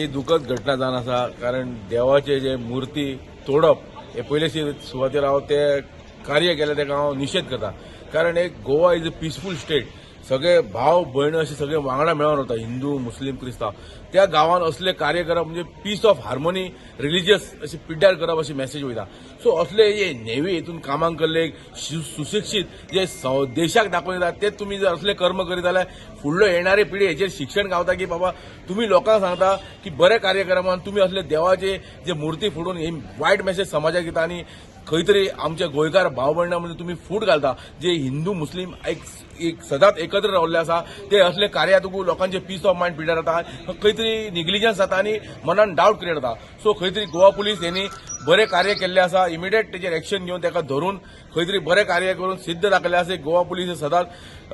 ही दुखद घटना जावन आसा कारण देवाचे जे मूर्ती तोडप हे पयलींची सुवातेर हांव ते कार्य केलें तेका हांव निशेध करता कारण एक Goa is a peaceful state सगळे भाव भयण असे सगळे वांगडा मेळून रावता हिंदू मुस्लिम क्रिस्तांव त्या गांवांत असले कार्य करप म्हणजे पीस ऑफ हार्मोनी रिलिजियस अशी पिड्ड्यार करप अशी मेसेज वयता सो असले हे नेवी हितून कामाक केल्ले सुशिक्षीत जे देशाक दाखोवन दितात ते तुम्ही जर असले कर्म करीत जाल्यार फुडलो येणारी पिढी हेचेर शिक्षण गावता की बाबा तुम्ही लोकांक सांगता की बरे कार्य करा म्हणून तुम्ही असले देवाचे जे मूर्ती फोडून ही वायट मेसेज समाजाक दिता आणि खंय तरी आमचे गोंयकार भाव भयणां म्हणजे तुम्ही फूट घालता जे हिंदू मुस्लिम एक सदांच एकत्र रावल्ले आसा ते असले कार्यातून लोकांचे पीस ऑफ मायंड पिड्यार जाता खंय तरी निग्लिजन्स जाता आनी मनान डावट क्रिएट जाता सो खंय तरी गोवा पुलीस यांनी बरे कार्य केल्ले आसा इमिडिएट तेजेर एक्शन घेवन तेका धरून खंय तरी बरे कार्य करून सिद्ध दाखयले आसा गोवा पुलीस सदांच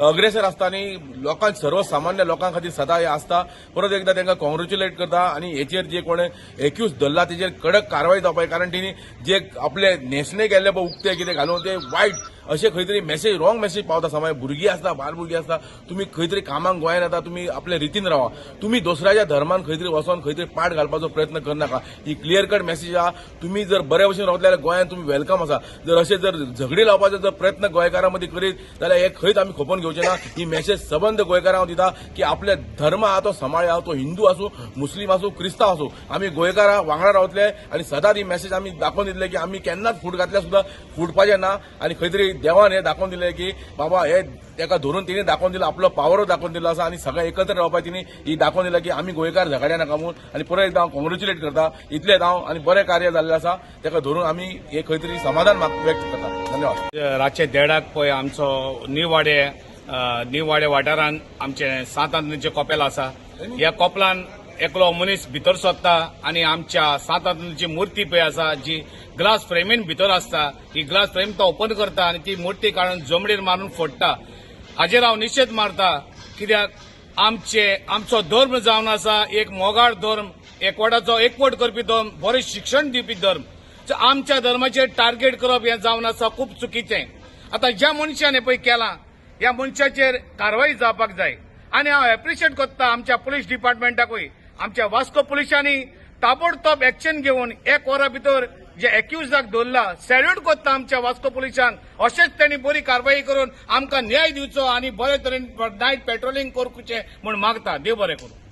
अग्रेसर आसता आनी लोकांक सर्वसामान्य लोकां खातीर सदां हे आसता परत एकदा तांकां कॉंग्रॅच्युलेट करता आनी हेचेर जे कोण एक्यूज धरला तेजेर कडक कारवाय जावपाक कारण तिणी जे आपले न्हेसणे केल्ले पळय उक्ते कितें घालून ते वायट अशें खंय तरी मेसेज रॉंग मेसेज पावता समाज भुरगीं आसता बाल भुरगीं आसता तुमी खंय तरी कामाक गोंयांत येता तुमी आपल्या रितीन रावा तुमी दुसऱ्याच्या धर्मान खंय तरी वचोन खंय तरी पाट घालपाचो प्रयत्न करनाका ही क्लियर कट मेसेज आहा तुमी जर बरे भशेन रावतले जाल्यार गोंयांत तुमी वेलकम आसा जर अशें जर झगडी लावपाचो जर प्रयत्न गोंयकारां मदीं करीत जाल्यार हे खंयच आमी खोपोवन घेवचे ना ही मेसेज सबंद गोंयकारांक हांव दिता की आपले धर्म आहा तो सांबाळया तो हिंदू आसूं मुस्लीम आसूं क्रिस्तांव आसूं आमी गोंयकारां वांगडा रावतले आनी सदांच ही मेसेज आमी दाखोवन दितले की आमी केन्नाच फूट घातल्या सुद्दां फुटपाचें ना आनी खंय तरी देवान हे दाखोवन दिले की बाबा हे तेका धरून तिणे दाखोवन दिला आपलो पावर दाखोवन दिलो आसा आनी सगळे एकत्र रावपाक तिणी ही दाखोवन दिला की आमी गोंयकार झगड्या नाका म्हणून आनी परत एकदा हांव कॉंग्रॅच्युलेट करता इतलेच हांव आनी बरें कार्य जाल्लें आसा तेका धरून आमी हे खंय तरी समाधान व्यक्त करता धन्यवाद रातचे 1:30 पळय आमचो नीव वाडे वाठारांत आमचे 7 आंतणीचे कॉपेल आसा ह्या कॉपलान एकलो मनीस भितर सोदता आनी आमच्या 7 आंतणीची मूर्ती पळय आसा जी ग्लास फ्रेमीन भितर आसता ही ग्लास फ्रेम तो ओपन करता आनी ती मूर्ती काडून जमडीर मारून फोडटा हाजेर हांव निशेध मारता कित्याक आमचो धर्म जावन आसा एक मोगाळ धर्म एकवटाचो एकवट करपी धर्म बरें शिक्षण दिवपी धर्म आमच्या धर्माचेर टार्गेट करप हें जावन आसा खूब चुकीचें आतां ज्या मनशान हें पळय केलां ह्या मनशाचेर कारवाय जावपाक जाय आनी हांव एप्रिशिएट करता आमच्या पुलीस डिपार्टमेंटाकूय आमच्या वास्को पुलिसांनी ताबडतोब एक्शन घेवन 1 वरा भितर जे एक्युजाक दवरला सॅल्यूट करता आमच्या वास्को पुलिसांक अशेंच त्यांनी बरी कारवाई करून आमकां न्याय दिवचो आनी बरे तरेन नायट पेट्रोलिंग करचें म्हूण मागता देव बरें करूं